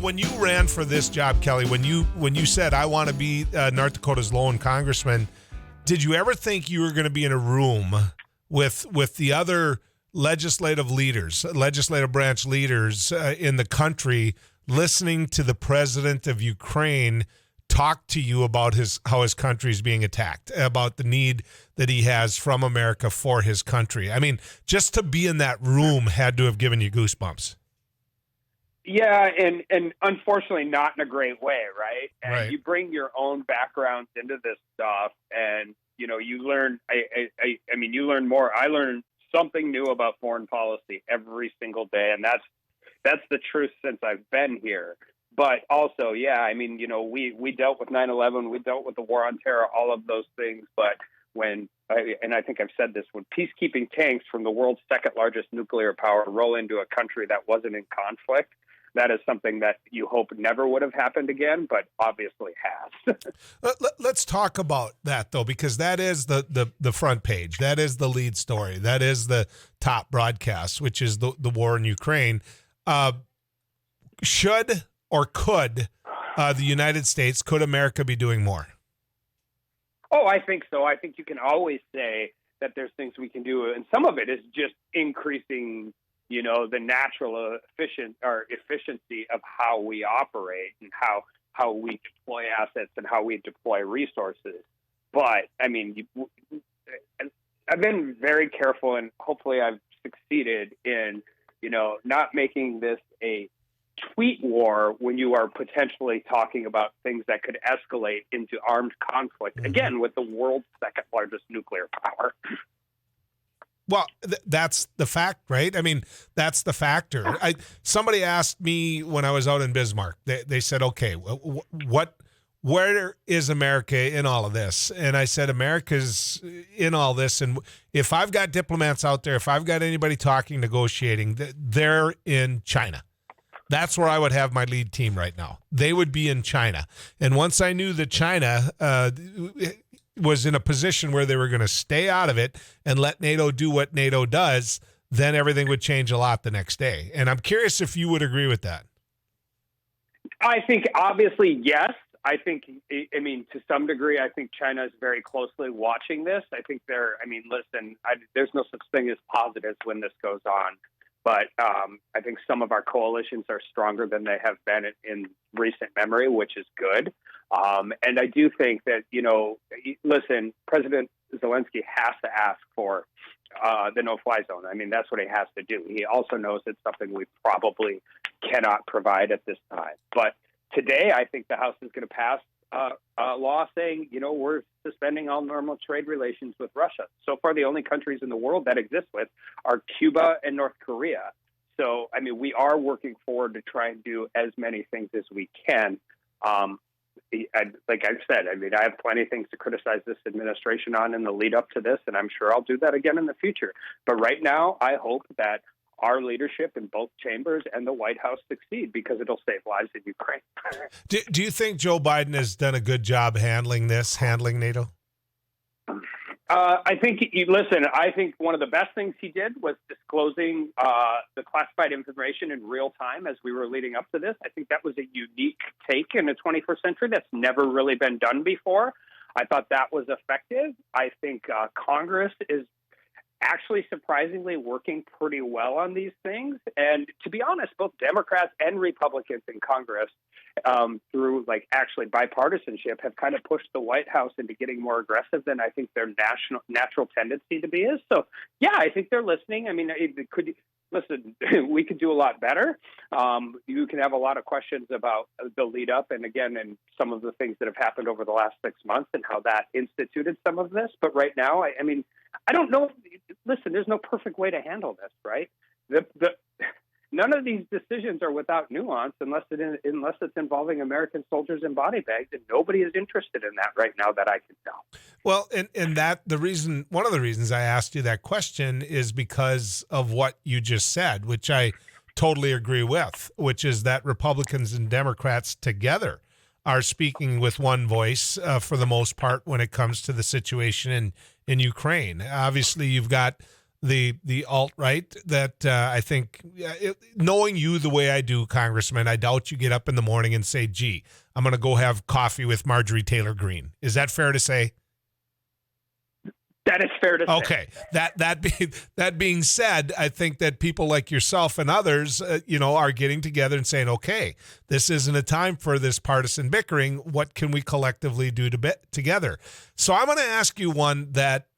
when you ran for this job, Kelly, when you said, I want to be North Dakota's lone congressman, did you ever think you were going to be in a room with the other legislative branch leaders in the country listening to the president of Ukraine talk to you about how his country is being attacked, about the need that he has from America for his country? I mean, just to be in that room had to have given you goosebumps. Yeah, and unfortunately not in a great way, right? And Right. you bring your own backgrounds into this stuff, and you learn. You learn more. I learn something new about foreign policy every single day, and that's the truth since I've been here. But also, yeah, we dealt with 9/11, we dealt with the war on terror, all of those things. But and I think I've said this, when peacekeeping tanks from the world's second largest nuclear power roll into a country that wasn't in conflict, that is something that you hope never would have happened again, but obviously has. Let's talk about that, though, because that is the front page. That is the lead story. That is the top broadcast, which is the war in Ukraine. Should or could the United States, could America be doing more? Oh, I think so. I think you can always say that there's things we can do, and some of it is just increasing, the natural efficiency of how we operate and how we deploy assets and how we deploy resources. But I've been very careful, and hopefully I've succeeded in, not making this a tweet war when you are potentially talking about things that could escalate into armed conflict, again, with the world's second largest nuclear power. Well, that's the fact, right? I mean, that's the factor. Somebody asked me when I was out in Bismarck, they said, okay, where is America in all of this? And I said, America's in all this. And if I've got diplomats out there, if I've got anybody talking, negotiating, they're in China. That's where I would have my lead team right now. They would be in China. And once I knew that China was in a position where they were going to stay out of it and let NATO do what NATO does, then everything would change a lot the next day. And I'm curious if you would agree with that. I think obviously, yes. I think, to some degree, I think China is very closely watching this. I think there's no such thing as positives when this goes on. But I think some of our coalitions are stronger than they have been in recent memory, which is good. And I do think that, President Zelensky has to ask for the no-fly zone. That's what he has to do. He also knows it's something we probably cannot provide at this time. But today, I think the House is going to pass a law saying, we're suspending all normal trade relations with Russia. So far, the only countries in the world that exist with are Cuba and North Korea. So, we are working forward to try and do as many things as we can. Like I've said, I have plenty of things to criticize this administration on in the lead up to this, and I'm sure I'll do that again in the future. But right now, I hope that our leadership in both chambers and the White House succeed, because it'll save lives in Ukraine. Do you think Joe Biden has done a good job handling NATO? I think one of the best things he did was disclosing the classified information in real time as we were leading up to this. I think that was a unique take in the 21st century that's never really been done before. I thought that was effective. I think Congress is actually surprisingly working pretty well on these things. And to be honest, both Democrats and Republicans in Congress, through actually bipartisanship, have kind of pushed the White House into getting more aggressive than I think their natural tendency to be is. So, yeah, I think they're listening. We could do a lot better. You can have a lot of questions about the lead up and some of the things that have happened over the last 6 months and how that instituted some of this. But right now, I don't know. Listen, there's no perfect way to handle this, right? None of these decisions are without nuance unless it's involving American soldiers in body bags, and nobody is interested in that right now that I can tell. Well, and one of the reasons I asked you that question is because of what you just said, which I totally agree with, which is that Republicans and Democrats together are speaking with one voice for the most part when it comes to the situation in Ukraine. Obviously, you've got the alt-right that I think, knowing you the way I do, Congressman, I doubt you get up in the morning and say, gee, I'm going to go have coffee with Marjorie Taylor Greene. Is that fair to say? That is fair to say. Okay. That being said, I think that people like yourself and others, are getting together and saying, okay, this isn't a time for this partisan bickering. What can we collectively do together? So I'm going to ask you one that,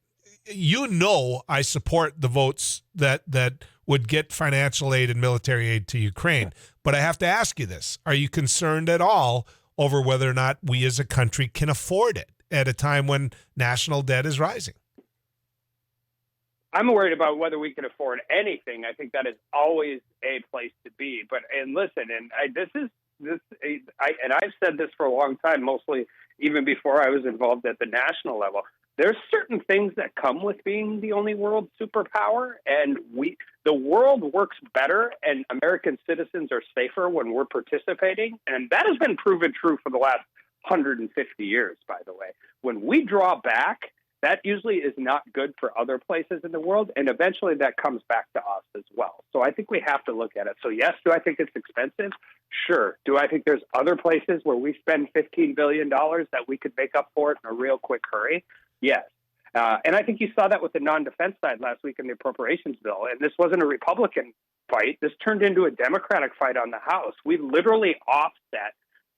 I support the votes that would get financial aid and military aid to Ukraine. But I have to ask you this. Are you concerned at all over whether or not we as a country can afford it at a time when national debt is rising? I'm worried about whether we can afford anything. I think that is always a place to be. But I've said this for a long time, mostly even before I was involved at the national level. There's certain things that come with being the only world superpower, and the world works better and American citizens are safer when we're participating. And that has been proven true for the last 150 years, by the way. When we draw back, that usually is not good for other places in the world, and eventually that comes back to us as well. So I think we have to look at it. So yes, do I think it's expensive? Sure. Do I think there's other places where we spend $15 billion that we could make up for it in a real quick hurry? Yes. And I think you saw that with the non-defense side last week in the appropriations bill. And this wasn't a Republican fight. This turned into a Democratic fight on the House. We literally offset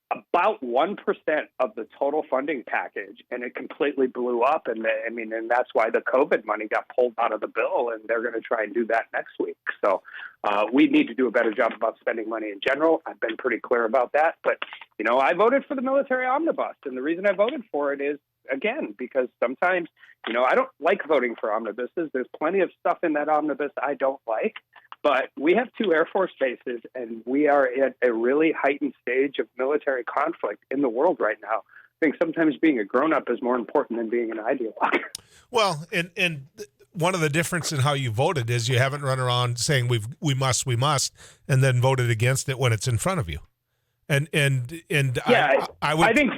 about 1% of the total funding package, and it completely blew up. And that's why the COVID money got pulled out of the bill, and they're going to try and do that next week. So we need to do a better job about spending money in general. I've been pretty clear about that. But, I voted for the military omnibus, and the reason I voted for it is, again, because sometimes, I don't like voting for omnibuses. There's plenty of stuff in that omnibus I don't like. But we have 2 Air Force bases, and we are at a really heightened stage of military conflict in the world right now. I think sometimes being a grown-up is more important than being an ideologue. Well, and one of the difference in how you voted is you haven't run around saying we must, and then voted against it when it's in front of you. And yeah, I think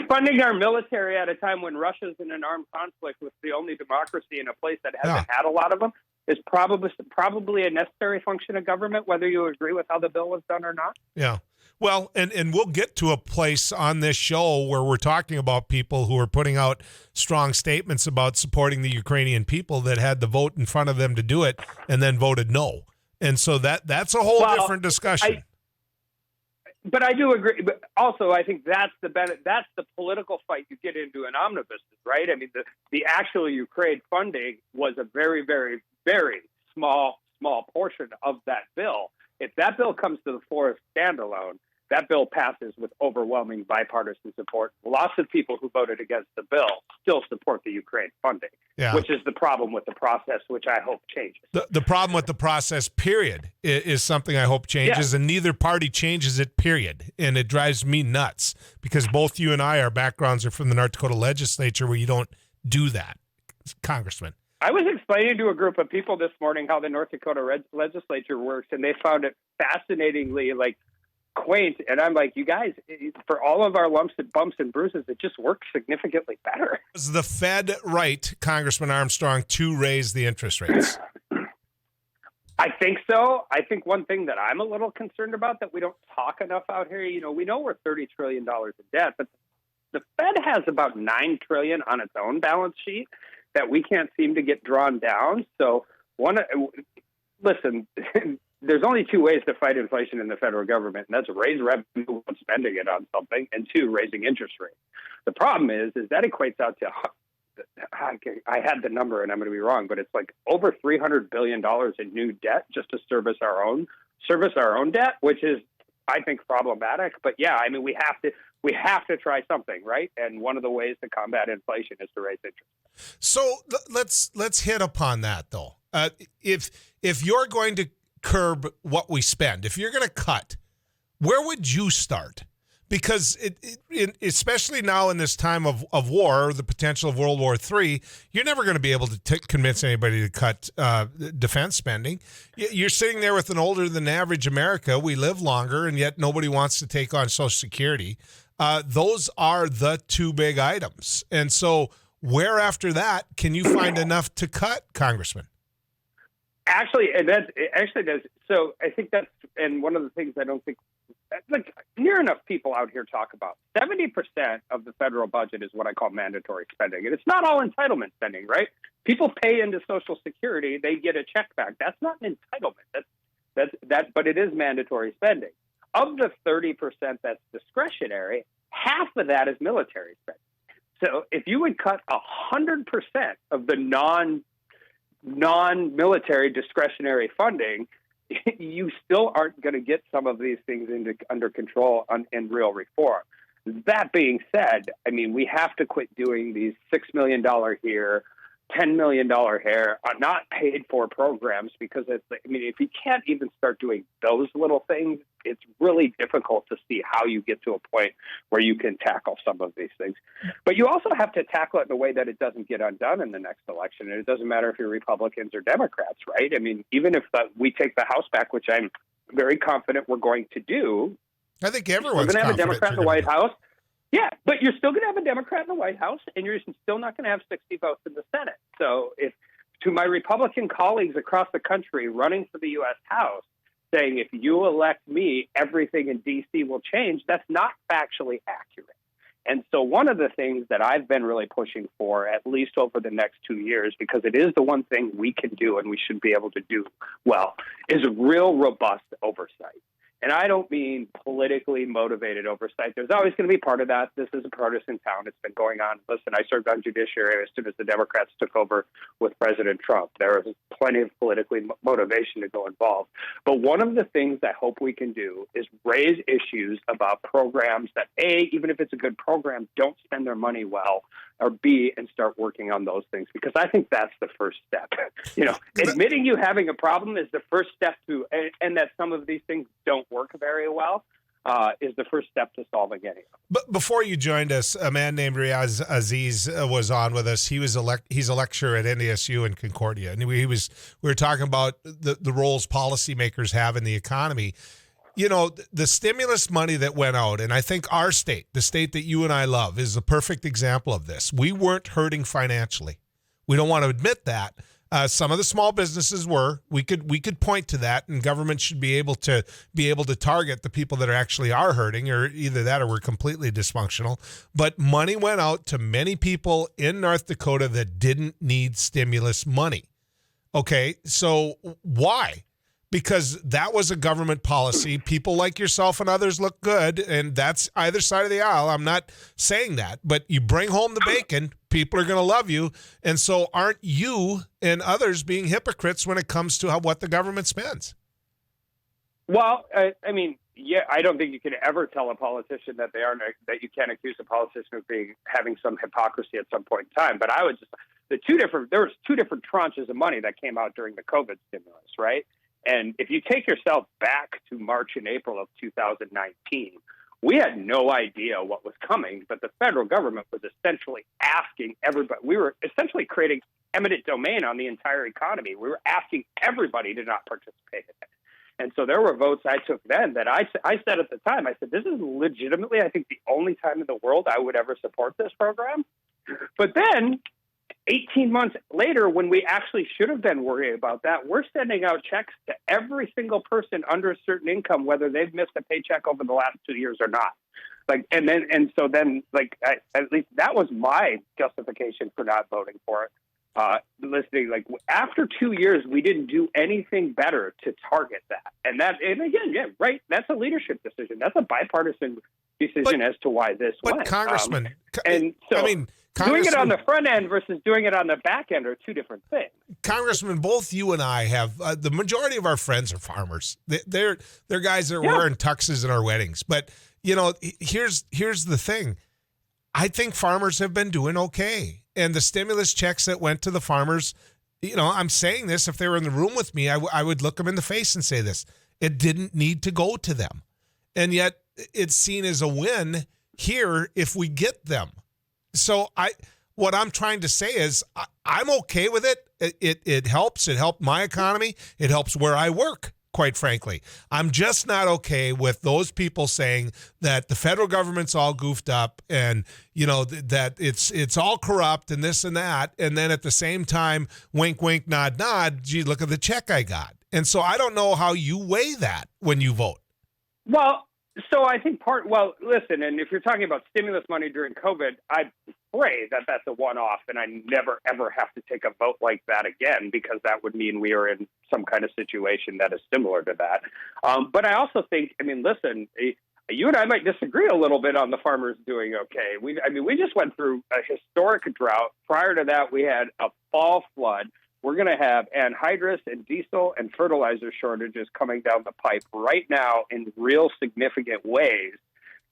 funding our military at a time when Russia's in an armed conflict with the only democracy in a place that hasn't had a lot of them is probably a necessary function of government, whether you agree with how the bill was done or not. Yeah. Well, and we'll get to a place on this show where we're talking about people who are putting out strong statements about supporting the Ukrainian people that had the vote in front of them to do it and then voted no. And so that's a whole different discussion. But I do agree. But also, I think that's the political fight you get into in omnibuses, right? I mean, the actual Ukraine funding was a very, very, very small portion of that bill. If that bill comes to the floor as standalone, that bill passes with overwhelming bipartisan support. Lots of people who voted against the bill still support the Ukraine funding, which is the problem with the process, which I hope changes. The problem with the process, period, is something I hope changes, and neither party changes it, period. And it drives me nuts because both you and I, our backgrounds are from the North Dakota legislature where you don't do that, Congressman. I was explaining to a group of people this morning how the North Dakota legislature works, and they found it fascinatingly, quaint, and I'm like, you guys, for all of our lumps and bumps and bruises, it just works significantly better. Was the Fed right, Congressman Armstrong, to raise the interest rates? I think so. I think one thing that I'm a little concerned about that we don't talk enough out here, we know we're $30 trillion in debt, but the Fed has about $9 trillion on its own balance sheet that we can't seem to get drawn down. So listen, there's only 2 ways to fight inflation in the federal government, and that's raise revenue and spending it on something, and 2, raising interest rates. The problem is that equates out to, I had the number and I'm going to be wrong, but it's over $300 billion in new debt just to service our own debt, which is, I think, problematic. But yeah, I mean, we have to try something, right? And one of the ways to combat inflation is to raise interest. So let's hit upon that though. If you're going to curb what we spend, if you're going to cut, where would you start? Because especially now in this time of war, the potential of World War III, you're never going to be able to convince anybody to cut defense spending. You're sitting there with an older than average America. We live longer, and yet nobody wants to take on Social Security. Those are the 2 big items. And so where after that can you find enough to cut, Congressman? Actually, and that's actually does. So I think that's, and one of the things I don't think, like, near enough people out here talk about. 70% of the federal budget is what I call mandatory spending, and it's not all entitlement spending, right? People pay into Social Security, they get a check back. That's not an entitlement. But it is mandatory spending. Of the 30% that's discretionary, half of that is military spending. So if you would cut 100% of the non-military discretionary funding, you still aren't going to get some of these things under control in real reform. That being said, I mean, we have to quit doing these $6 million here, $10 million here, not paid for programs, because it's, I mean, if you can't even start doing those little things, it's really difficult to see how you get to a point where you can tackle some of these things. But you also have to tackle it in a way that it doesn't get undone in the next election. And it doesn't matter if you're Republicans or Democrats, right? I mean, even if we take the House back, which I'm very confident we're going to do, I think everyone's going to have a Democrat in the White House. Yeah, but you're still going to have a Democrat in the White House, and you're still not going to have 60 votes in the Senate. So if to my Republican colleagues across the country running for the U.S. House, saying if you elect me, everything in D.C. will change, that's not factually accurate. And so one of the things that I've been really pushing for, at least over the next 2 years, because it is the one thing we can do and we should be able to do well, is real robust oversight. And I don't mean politically motivated oversight. There's always going to be part of that. This is a partisan town. It's been going on. Listen, I served on judiciary as soon as the Democrats took over with President Trump. There was plenty of politically motivation to go involved. But one of the things I hope we can do is raise issues about programs that, A, even if it's a good program, don't spend their money well, or B, and start working on those things, because I think that's the first step. Admitting you having a problem is the first step to, and that some of these things don't work very well, is the first step to solving any of them. But before you joined us, a man named Riaz Aziz was on with us. He's a lecturer at NDSU in Concordia, and we were talking about the roles policymakers have in the economy. You know, the stimulus money that went out, and I think our state, the state that you and I love, is a perfect example of this. We weren't hurting financially. We don't want to admit that. Some of the small businesses were. We could point to that, and government should be able to target the people that actually are hurting, or either that or we're completely dysfunctional. But money went out to many people in North Dakota that didn't need stimulus money. Okay, so why? Because that was a government policy. People like yourself and others look good, and that's either side of the aisle. I'm not saying that, but you bring home the bacon, people are going to love you. And so aren't you and others being hypocrites when it comes to what the government spends? Well, I mean, yeah, I don't think you can ever tell a politician that that you can't accuse a politician of having some hypocrisy at some point in time. But I would just, there was two different tranches of money that came out during the COVID stimulus, right? And if you take yourself back to March and April of 2019, we had no idea what was coming, but the federal government was essentially asking everybody. We were essentially creating eminent domain on the entire economy. We were asking everybody to not participate in it. And so there were votes I took then that I said at the time, I said, this is legitimately, I think, the only time in the world I would ever support this program. But then 18 months later, when we actually should have been worried about that, we're sending out checks to every single person under a certain income, whether they've missed a paycheck over the last 2 years or not. At least that was my justification for not voting for it. Listening, after 2 years, we didn't do anything better to target that. And again, yeah, right. That's a leadership decision. That's a bipartisan decision as to why this went. But Congressman, doing it on the front end versus doing it on the back end are two different things. Congressman, both you and I have the majority of our friends are farmers. They're guys that are wearing tuxes at our weddings. But here's the thing. I think farmers have been doing okay, and the stimulus checks that went to the farmers. I'm saying this. If they were in the room with me, I would look them in the face and say this. It didn't need to go to them, and yet it's seen as a win here if we get them. So what I'm trying to say is I'm okay with it. It helps. It helped my economy. It helps where I work, quite frankly. I'm just not okay with those people saying that the federal government's all goofed up and, that it's all corrupt and this and that. And then at the same time, wink, wink, nod, nod, gee, look at the check I got. And so I don't know how you weigh that when you vote. Well, so I think listen, and if you're talking about stimulus money during COVID, I pray that that's a one-off and I never, ever have to take a vote like that again, because that would mean we are in some kind of situation that is similar to that. But I also think, listen, you and I might disagree a little bit on the farmers doing okay. We just went through a historic drought. Prior to that, we had a fall flood. We're going to have anhydrous and diesel and fertilizer shortages coming down the pipe right now in real significant ways.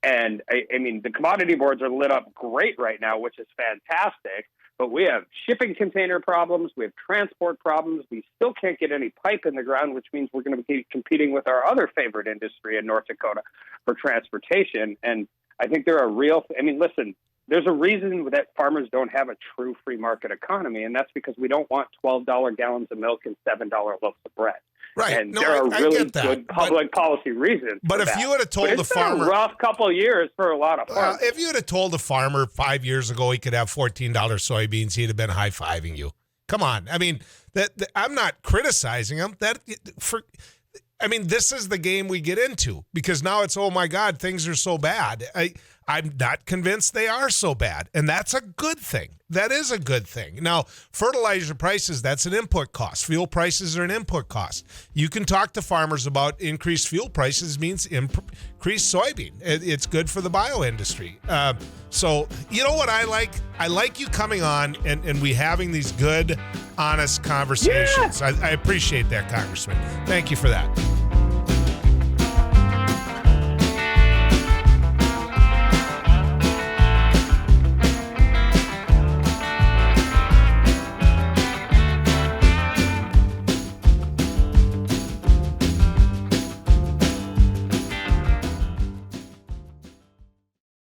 And the commodity boards are lit up great right now, which is fantastic. But we have shipping container problems. We have transport problems. We still can't get any pipe in the ground, which means we're going to be competing with our other favorite industry in North Dakota for transportation. And I think there are listen, there's a reason that farmers don't have a true free market economy, and that's because we don't want $12 gallons of milk and $7 loaves of bread. Right. And there are really good public policy reasons. But if you would have told the farmer, it's been a rough couple of years for a lot of farmers. If you would have told the farmer 5 years ago he could have $14 soybeans, he'd have been high-fiving you. Come on. I'm not criticizing him. This is the game we get into, because now it's, oh my God, things are so bad. I'm not convinced they are so bad. And that's a good thing. That is a good thing. Now, fertilizer prices, that's an input cost. Fuel prices are an input cost. You can talk to farmers about increased fuel prices means increased soybean. It's good for the bio industry. So you know what I like? I like you coming on and we having these good, honest conversations. Yeah. I appreciate that, Congressman. Thank you for that.